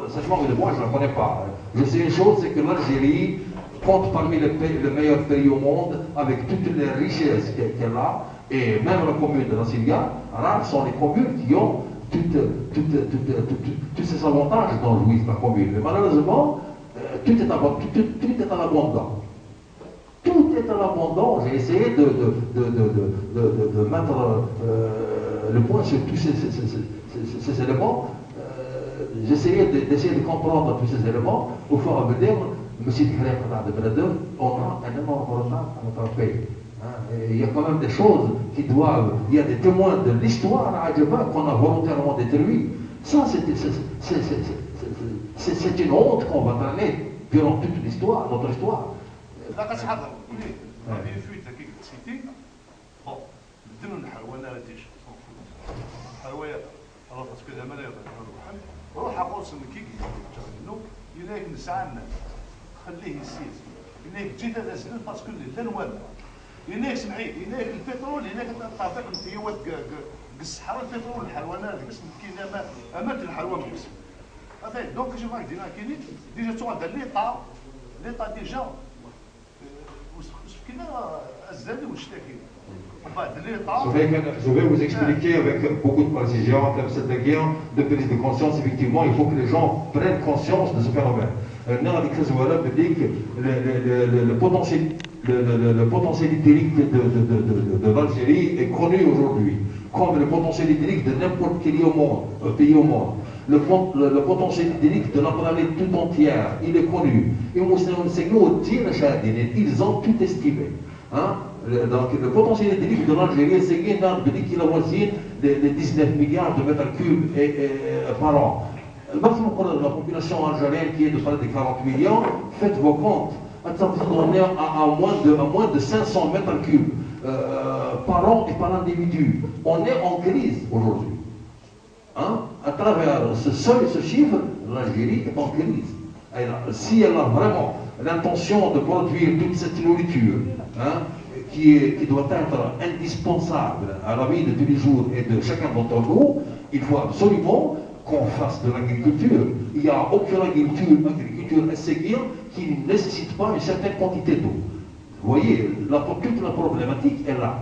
cette langue de bois, je ne la connais pas. Je sais une chose, c'est que l'Algérie compte parmi les meilleurs pays au monde, avec toutes les richesses qu'elle a, et même la commune de Nassilia, rares sont les communes qui ont tous ces avantages dont jouit la commune. Mais malheureusement, tout est à l'abondant. Tout est à l'abondant. J'ai essayé de mettre le point sur tous ces éléments. J'ai essayé d'essayer de comprendre tous ces éléments. Au fur et à mesure, on a un énorme retard à notre pays. Il y a quand même des choses qui doivent. Il y a des témoins de l'histoire à Adjaba qu'on a volontairement détruit. Ça, c'est une honte qu'on va traîner durant toute l'histoire, notre histoire. لا كتحضر في فويت كيف سيتي بون بدلوا الحلوانات الحلويات alors parce que la manière روح اقول كي انه يلاك نسعى خليه يسير يلاك جيت هذا سنين باسكو لا نوال يلاك سمعي يلاك البترول يلاك تعطيك الفيوات الصحراء البترول الحلوانات قسم كاين امات الحلوان قسم هذا دونك شوف راك دينا كاينين ديجا تو عند ليطا ديجا كنا الزاني والشتاكي Je vais vous expliquer avec beaucoup de précision, comme cette guerre de prise de conscience. Effectivement, il faut que les gens prennent conscience de ce phénomène. Le potentiel hydrique de l'Algérie est connu aujourd'hui, comme le potentiel hydrique de n'importe quel pays au monde. Le potentiel hydrique de la planète tout entière, il est connu. Et ils ont tout estimé. Hein? Donc le potentiel hydrique de l'Algérie, c'est énorme, qu'il avoisine les 19 milliards de mètres cubes par an. La population algérienne qui est de près de 40 millions, faites vos comptes. On est à moins de 500 mètres cubes par an et par individu. On est en crise aujourd'hui. Hein? À travers ce chiffre, l'Algérie est en crise. Si elle a vraiment l'intention de produire toute cette nourriture, hein, qui doit être indispensable à la vie de tous les jours et de chacun d'entre nous, il faut absolument qu'on fasse de l'agriculture. Il n'y a aucune agriculture SCG qui ne nécessite pas une certaine quantité d'eau. Vous voyez, toute la problématique est là.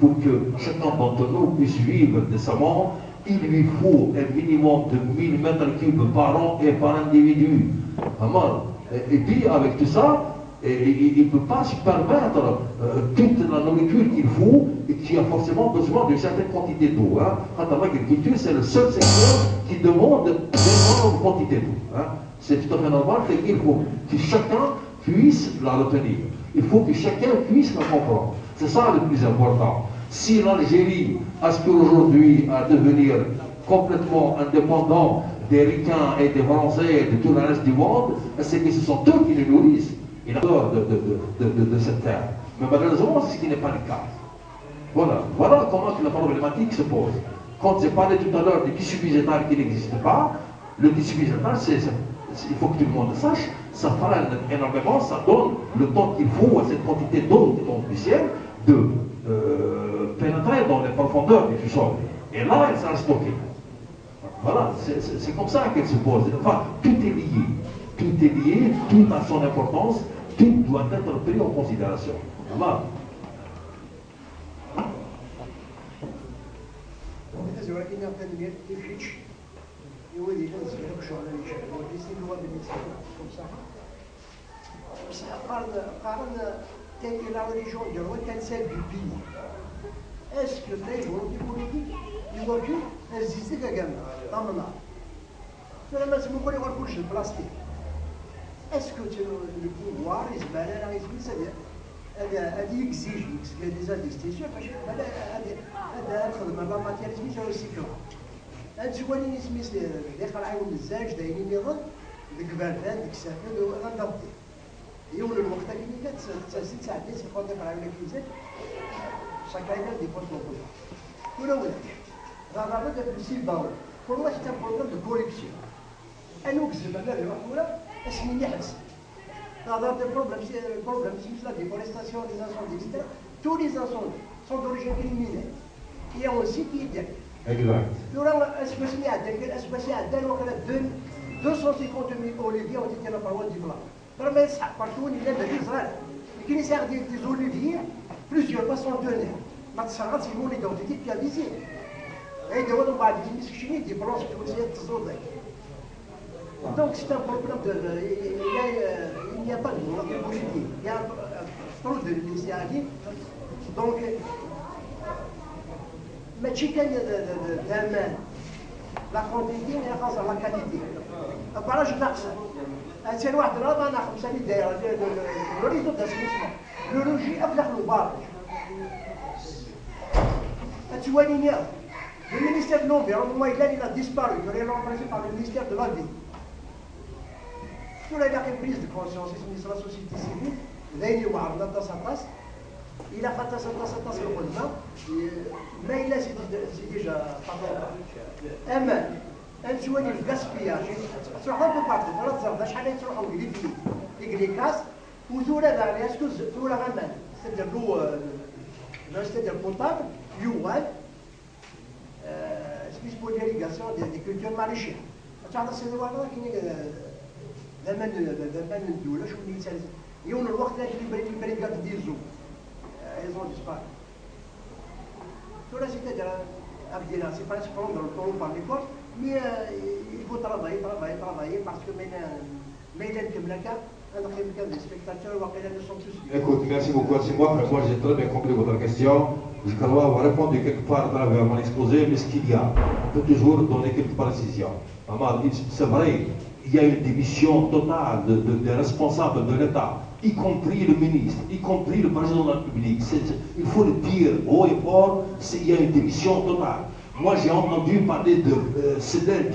Pour que chacun d'entre nous puisse vivre décemment, il lui faut un minimum de 1000 mètres cubes par an et par individu. Et puis avec tout ça, il ne peut pas se permettre toute la nourriture qu'il faut et qui a forcément besoin d'une certaine quantité d'eau. Hein. L'agriculture, c'est le seul secteur qui demande d'énormes quantités d'eau. Hein. C'est tout à fait normal qu'il faut que chacun puisse la retenir. Il faut que chacun puisse la comprendre. C'est ça le plus important. Si l'Algérie aspire aujourd'hui à devenir complètement indépendant des Ricains et des Français et de tout le reste du monde, c'est que ce sont eux qui nous nourrissent. Il a peur de cette terre. Mais malheureusement, c'est ce qui n'est pas le cas. Voilà comment la problématique se pose. Quand j'ai parlé tout à l'heure du tissu végétal qui n'existe pas, le tissu végétal, il faut que tout le monde le sache, ça freine énormément, ça donne le temps qu'il faut à cette quantité d'eau qui tombe du ciel de pénétrer dans les profondeurs du sol. Et là, elle sera stockée. Voilà, c'est comme ça qu'elle se pose. Enfin, tout est lié. Tout est lié, tout a son importance, tout doit être pris en considération. Voilà. La religion de celle du pays. Est-ce que les volontés politiques, ils ont pu résister à Gagnon? C'est la même chose pour le plastique. Est-ce que le pouvoir, c'est-à-dire, elle exige des investissements, parce qu'elle être de la matérialisme recyclable. Elle se voit les خلعوا الزاج دايرين يغض الكبارات ديك الساعه غنضبطي يولوا الوقت اللي كانت 6 ساعات اللي تقدر يقراو لك كيزات شكاينا دي بوست ولا غابا دا بلسي باو pour moi c'est un problème de corruption انا وكذب انا الوحوله اسمي يحبس هذا des problèmes c'est la déforestation les incendies etc. Tous les incendies sont d'origine criminelle il y a aussi qui est Exact. Est-ce que c'est à 250 000 oliviers ont été dans le du blanc. Mais partout, il y a d'Israël. Qui ne sert des oliviers, plusieurs poissons-teneurs. Maintenant, c'est mon identité qui a visé. Et de l'autre côté, il y a des blancs qui ont été zodés. Donc, c'est un problème de. Il n'y a pas de volonté positive. Il y a trop de lycéens. Donc, ماشي كان الامان لا كونتيتي هي خاصه لا كاليتي البراج ناقصه هاتي واحد الرابع ناقص اللي دايره الوريد تاع اسمه لولوجي افلح البارج هاتواليني le ministère de l'Environnement il a disparu il est remplacé par le ministère de la Vie ولا إلا prise de conscience اسمها la société civile داير يوعرنا تصاطاس إلا خاطر تصاطاس القدمة ما إلا سيدي جا فضل أما أنتوا اللي في غاسبياج تروحوا ببارتي ولا تزرد شحال تروحوا لكاس وثورة داري اسكو ثورة غمان c'est-à-dire potable يوال سبيس بوليريغاسيون دي كولتور ماريشيا تعرف سيدي وانا كاين زمان الدولة شو اللي يسال يوم الوقت اللي البريغات ديزو ايزون ديسبار ثورة c'est-à-dire Abdina, c'est pas se prendre le taureau par les cornes, mais il faut travailler parce que maintenant, comme la carte, des spectateurs, ne sont tous. Écoute, merci beaucoup. C'est moi j'ai très bien compris votre question. Je crois avoir répondu quelque part à travers mon exposé, mais ce qu'il y a, on peut toujours donner quelques précisions. C'est vrai, il y a une démission totale des responsables de l'État, y compris le ministre, y compris le président de la République. Il faut le dire haut et fort, il y a une démission totale. Moi, j'ai entendu parler de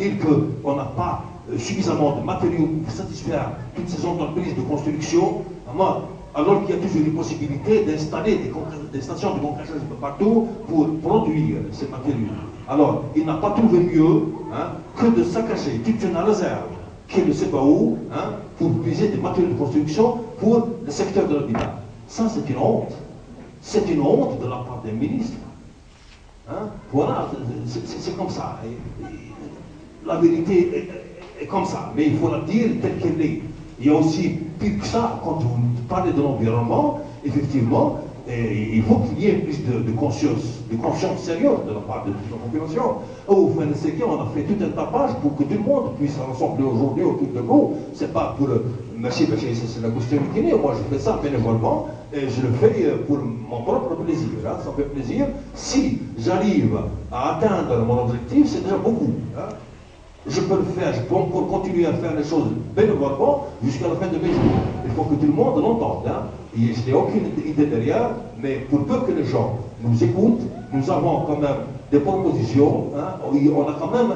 dire qu'on n'a pas suffisamment de matériaux pour satisfaire toutes ces entreprises de construction, alors qu'il y a toujours une possibilité d'installer des stations de concentration partout pour produire ces matériaux. Alors, il n'a pas trouvé mieux que de saccager toute une réserve qui ne sait pas où, pour puiser des matériaux de construction pour le secteur de l'habitat. Ça, c'est une honte. C'est une honte de la part des ministres. Voilà, c'est comme ça. La vérité est comme ça, mais il faut la dire telle qu'elle est. Il y a aussi pire que ça, quand vous parlez de l'environnement, effectivement, il faut qu'il y ait plus de conscience sérieuse de la part de toute la population. Au FNSK, on a fait tout un tapage pour que tout le monde puisse rassembler aujourd'hui autour de vous. C'est pas pour merci, c'est la question qui est. Moi, je fais ça bénévolement et je le fais pour mon propre plaisir. Ça me fait plaisir. Si j'arrive à atteindre mon objectif, c'est déjà beaucoup. Je peux le faire, je peux encore continuer à faire les choses bénévolement jusqu'à la fin de mes jours. Il faut que tout le monde l'entende. Je n'ai aucune idée derrière, mais pour peu que les gens nous écoutent, nous avons quand même des propositions, on a quand même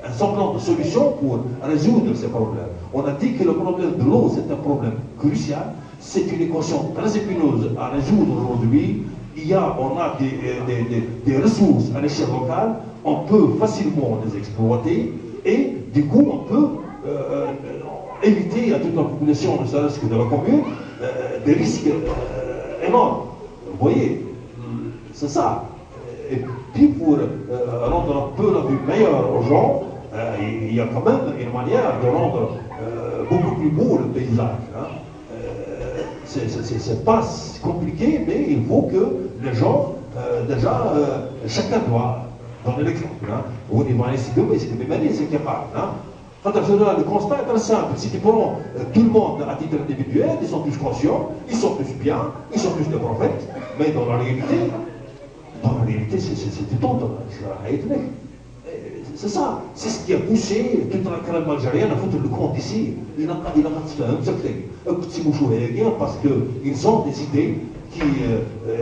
un semblant de solution pour résoudre ces problèmes. On a dit que le problème de l'eau, c'est un problème crucial, c'est une équation très épineuse à résoudre aujourd'hui. On a des ressources à l'échelle locale, on peut facilement les exploiter, et du coup, on peut éviter à toute la population, ne serait-ce que de la commune, des risques énormes. Vous voyez, c'est ça. Et puis pour rendre un peu la vue meilleure aux gens, il y a quand même une manière de rendre beaucoup plus beau le paysage. C'est pas si compliqué, mais il faut que les gens, déjà, chacun doit donner l'exemple. Au niveau c'est capable. Le constat est très simple. Si tu prends tout le monde à titre individuel, ils sont tous conscients, ils sont tous bien, ils sont tous des prophètes, mais dans la réalité, c'est du temps. C'est ça. C'est ce qui a poussé toute la crème algérienne à foutre le compte ici. Il a parce qu'ils ont des idées,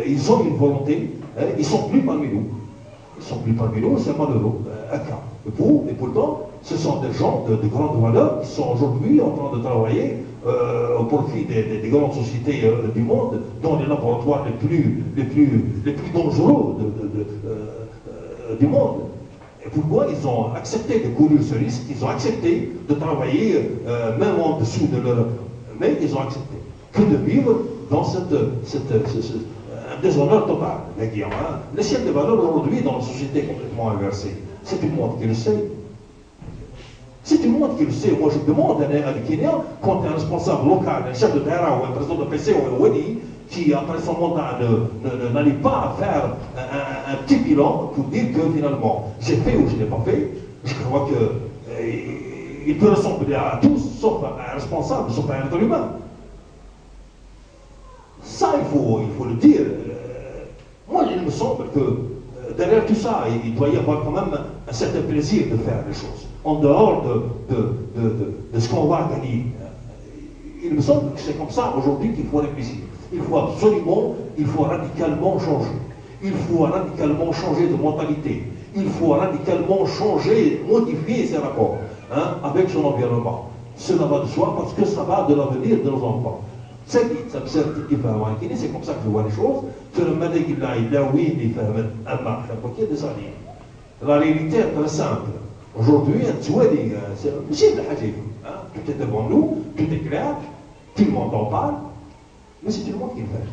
ils ont une volonté, ils ne sont plus parmi nous. Ils ne sont plus parmi nous, c'est malheureux. Et pourtant, ce sont des gens de grande valeur qui sont aujourd'hui en train de travailler au profit des grandes sociétés du monde, dont les laboratoires les plus dangereux du monde. Et pourquoi ils ont accepté de courir ce risque, ils ont accepté de travailler même en dessous de leur... Mais ils ont accepté que de vivre dans un déshonneur total. Le ciel des valeurs aujourd'hui dans la société est complètement inversé. C'est tout le monde qui le sait. C'est tout le monde qui le sait. Moi, je demande à un Guinéen, quand un responsable local, un chef de terrain ou un président de PC ou un Wadi, qui, après son mandat, n'arrive pas à faire un petit bilan pour dire que finalement, j'ai fait ou je n'ai pas fait, je crois qu'il peut ressembler à tous, sauf à un responsable, sauf à un être humain. Ça, il faut le dire. Moi, il me semble que derrière tout ça, il doit y avoir quand même un certain plaisir de faire les choses, en dehors de ce qu'on va gagner. Il me semble que c'est comme ça aujourd'hui qu'il faut réfléchir. Il faut absolument, il faut radicalement changer. Il faut radicalement changer de mentalité. Il faut radicalement changer, modifier ses rapports avec son environnement. Cela va de soi parce que ça va de l'avenir de nos enfants. C'est comme ça que je vois les choses. La réalité est très simple. Aujourd'hui, tout est devant nous, tout est clair, tout le monde en parle, mais c'est tout le monde qui le fait.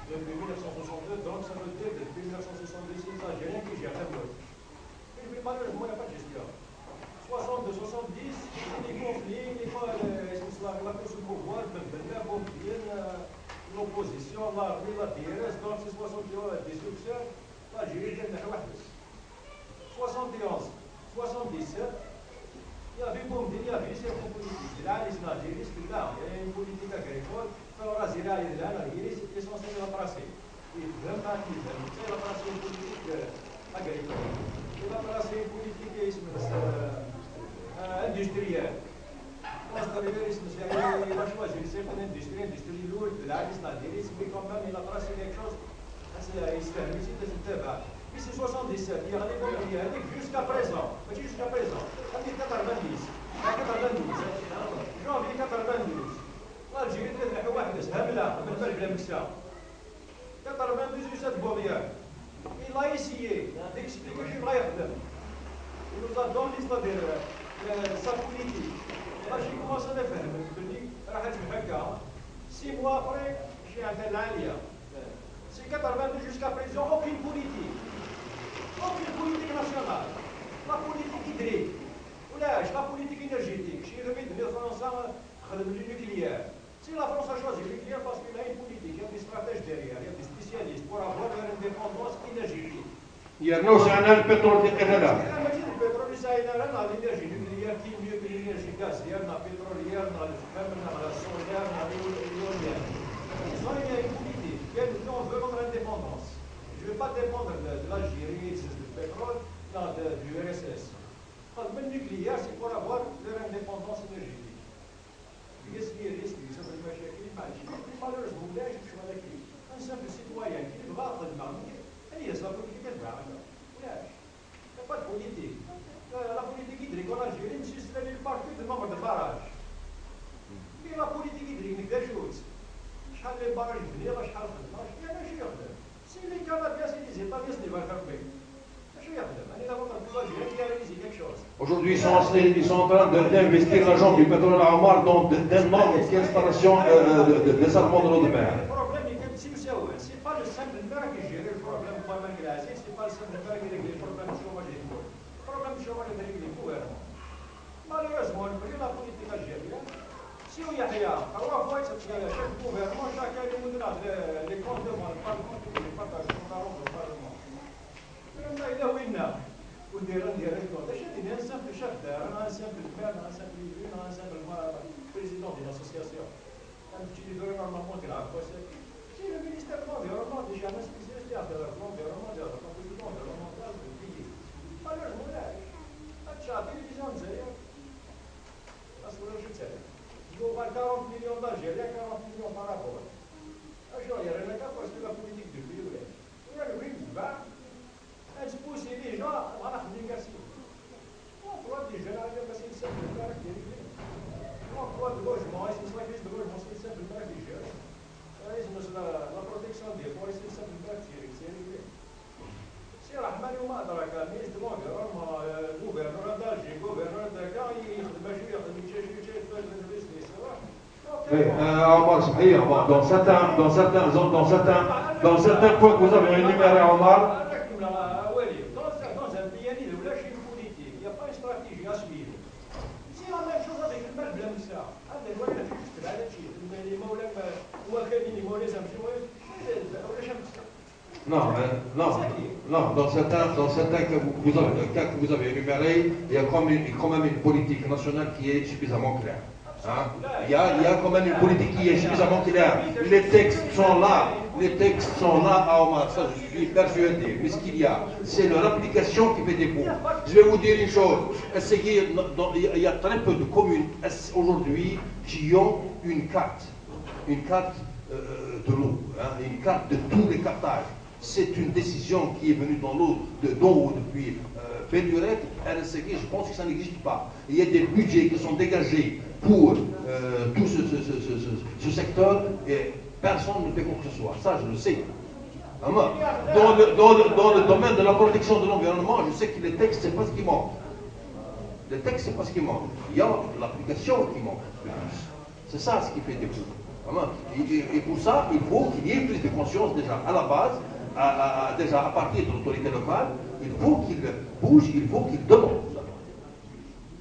Depuis 1962, donc ça veut dire depuis 1966, les Algériens qui gèrent la boîte. Et puis malheureusement, il n'y a pas de gestion. 62, 70, les conflits, la course au pouvoir, l'opposition, l'armée, la DRS, donc c'est 71, la destruction, l'Algérie était une wahdes. 71, 77, il y avait certaines politiques. Là, les Algériens, il y a une politique agricole. الرازية الآن هي essentielle de la tracée. Il est vraiment c'est la tracée politique agricole. Et la tracée politique industrielle. Il a choisi certaines industries lourdes, mais quand même il a tracé quelque chose. Puis c'est 77, il y a des bombardiers jusqu'à présent. Jusqu'à présent. Janvier 92. Janvier 92. الجيري تلحق واحد هبله من بلد مكسا كثر من بيزيسات بوغيان إلا يسيي ديك اكسبليكاسيون بغا يخدم نوزا دون لي ستادير سا بوليتيك ماشي كوماس انا فاهم بلي راح تجي هكا 6 موا ابري شي عندها العاليه سي 82 جوسكا بريزون اوكين بوليتيك ناسيونال لا بوليتيك هيدريك ولاش لا بوليتيك انرجيتيك شي رميد من فرنسا خدم لي نوكليير. Si la France a choisi le nucléaire parce qu'il a une politique, il y a des stratèges derrière, il y a des spécialistes pour avoir leur indépendance énergétique. Il y a nous, c'est un pétrole qui est là. Le pétrole, c'est l'énergie nucléaire qui est mieux que l'énergie gazière, la pétrolière, la solaire, l'éolienne. Ils ont une politique. On veut notre indépendance. Je ne veux pas dépendre de l'Algérie, du pétrole, du RSS. Le nucléaire, c'est pour avoir leur indépendance énergétique. يسمي الريسك بسبب المشاكل المعيشيه malheureusement لا يجب شو هذاك انسان سيتويان كي يبغى خدمه هي يصرف كي كتباع علاش با بوليتيك لا بوليتيك يدرك ولا الجيري ماشي يستنى البارتي دو نومبر دو باراج مي لا بوليتيك يدرك نقدر شوت شحال لي باراج بني ولا شحال خدمه يا ماشي يخدم سي لي كنديا سي لي زيطاليا سي لي فالفربي ماشي يخدم انا لا بغيت نقول الجيري كيريزي كيك شوز. Aujourd'hui, ils sont en train d'investir l'argent du pétrole à Omar dans d'énormes installations de dessalement de l'eau de mer. Le problème est que ce n'est pas le simple maire qui gère le problème de la migration, ce n'est pas le simple maire qui règle le problème du chômage. Le problème du chômage est réglé le gouvernement. Malheureusement, la politique algérienne, si on y a rien, alors chaque gouvernement, chacun les comptes devant le Parlement, les partages au Parlement. Il est où il n'a. ندير الكود اش هادي ان سامبل شاف دار انا ان سامبل فان انا سامبل يفين انا سامبل بريزيدون ديال لاسوسياسيون انا كنت ندير نورمالمون كنعرف واش سي لو مينيستير دو لونفيرونمون ديجا انا سبيسياليست ديال لونفيرونمون ديال الكومبوزيسيون ديال لونفيرونمون ديال البيي مالوغوزمون لا هادشي تيليفزيون ديالها اصلا واش تسالي يقول 40 مليون دالجيريا 40 مليون بارابور اشنو هي رانا كاع لا بوليتيك دو بيي ولا الوين تباع تبوسي لي جا انا خدي كاسي وفرا دي جا انا كاسي نسال بالبارك ديالي وفرا دو لوجمون اسم سلاكيش دو لوجمون سي نسال بالبارك دي جا اسم لا بروتيكسيون ديال فوا سي نسال بالبارك ديالي سيري سي رحمن وما ادراك ميز دو مونغور ما غوفرنور دالجي غوفرنور داكا يخدم ماشي يخدم شي يفاز البيزنس Omar, dans certains points que vous avez énumérés, Omar, non, dans certains cas que vous avez énumérés, il y a quand même une politique nationale qui est suffisamment claire. Hein? Il y a quand même une politique qui est suffisamment claire. Les textes sont là. Les textes sont là à Omar, ça je suis persuadé. Mais ce qu'il y a, c'est leur application qui fait défaut. Je vais vous dire une chose. Il y a très peu de communes aujourd'hui qui ont une carte de l'eau, hein, une carte de tous les captages. C'est une décision qui est venue dans l'eau d'en haut depuis Bellurette, RSCG, je pense que ça n'existe pas. Il y a des budgets qui sont dégagés pour tout ce secteur et personne ne fait quoi que ce soit. Ça, je le sais. Dans le domaine de la protection de l'environnement, je sais que les textes, c'est pas ce qui manque. Les textes, c'est pas ce qui manque. Il y a l'application qui manque. C'est ça ce qui fait défaut. Et pour ça, il faut qu'il y ait plus de conscience déjà à la base, déjà à partir de l'autorité locale. Il faut qu'il bouge, il faut qu'il demande.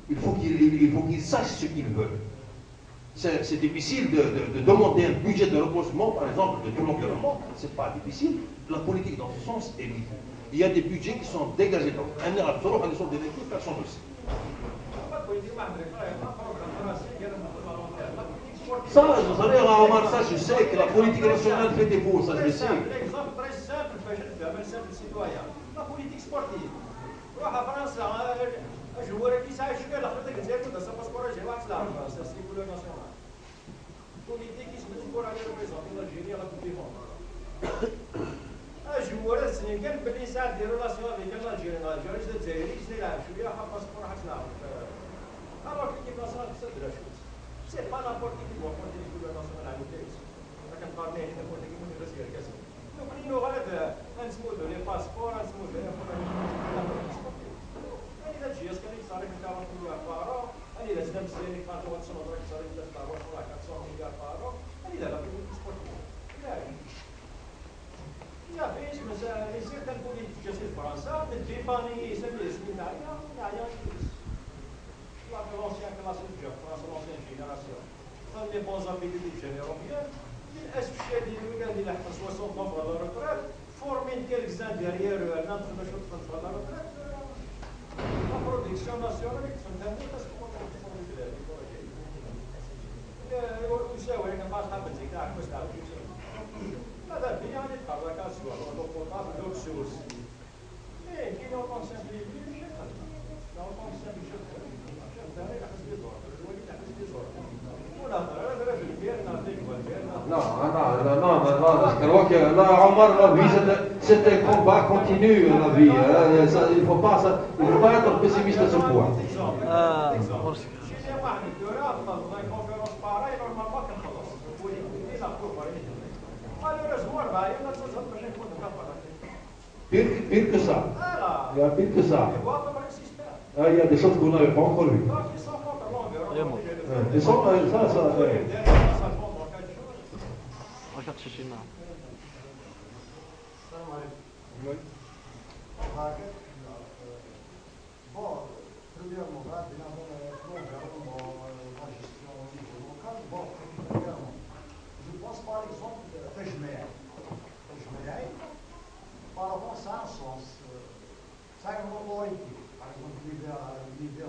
Il faut qu'il sache ce qu'il veut. C'est difficile de demander un budget de reboisement, par exemple, de tout l'environnement. C'est pas difficile. La politique, dans ce sens, est libre. Il y a des budgets qui sont dégagés. Donc, personne ne le sait. Ça, vous savez, Omar, ça, je sais que la politique nationale fait défaut, ça, je le sais. L'exemple très simple, un simple citoyen. La politique sportive. روح فرنسا جوار كي ساعه شكل اخرتك ديال كنت باسبور جي واحد تلعب فرنسا سي كولور ناسيونال بوليتيك يسمى الكور على ريبريزونتي الجيريا لا كوب دي موند جوار السنغال بلي ساعه ديال ريلاسيون افيك الجيريا الجيريا الجزائري خصني يلعب شويه حاب باسبور حاب تلعب alors que l'équipe nationale c'est de la chose c'est pas n'importe qui doit porter les couleurs nationales à l'hôtel ça quand parler n'importe qui peut dire qu'est-ce donc il nous reste un mot de les passeports un mot de الجيش كان يصاري من 40 مليار بارو اني لا زدنا مزيان كان هو تصنع دراك يصاري من 400 مليار بارو اني لا بوليتيك سبورتيف لا يا فيش مثلا يصير كان بوليتيك في فرنسا الديباني يسمي اسمين عليها يعني لا لونسيان كلاس جو فرنسا لونسيان جينيراسيون كان لي بون زابيليتي جينيرون بيان للاسف الشديد كان اللي لحق 60 ans على الريتريت فورمين كيلكزان ديريير نانتر باش تدخل على الريتريت La production nationale est une tendance à ce qu'on a يساوي انا ما حاب نزيد تاع مستعمل هذا يعني تحرك اسوا لو بوطاب لو سوس ايه كي لو كونسيبت لي لو كونسيبت شوف هذا يحس بزور الوليد يحس بزور ولا هذا في البيرنا Non, je crois que là, Omar, la vie, c'est un combat continu, la vie. Il ne faut pas être pessimiste à ce point. Pire que ça. Il y a pire que ça. Il y a des choses qu'on n'avait pas encore vues. Regarde chez Chine. Bon, premièrement, là, bien avant la gestion au niveau local, bon, premièrement, je pense par exemple à Tajmea. Par rapport à ça, ça a une autorité. Par exemple, l'hiver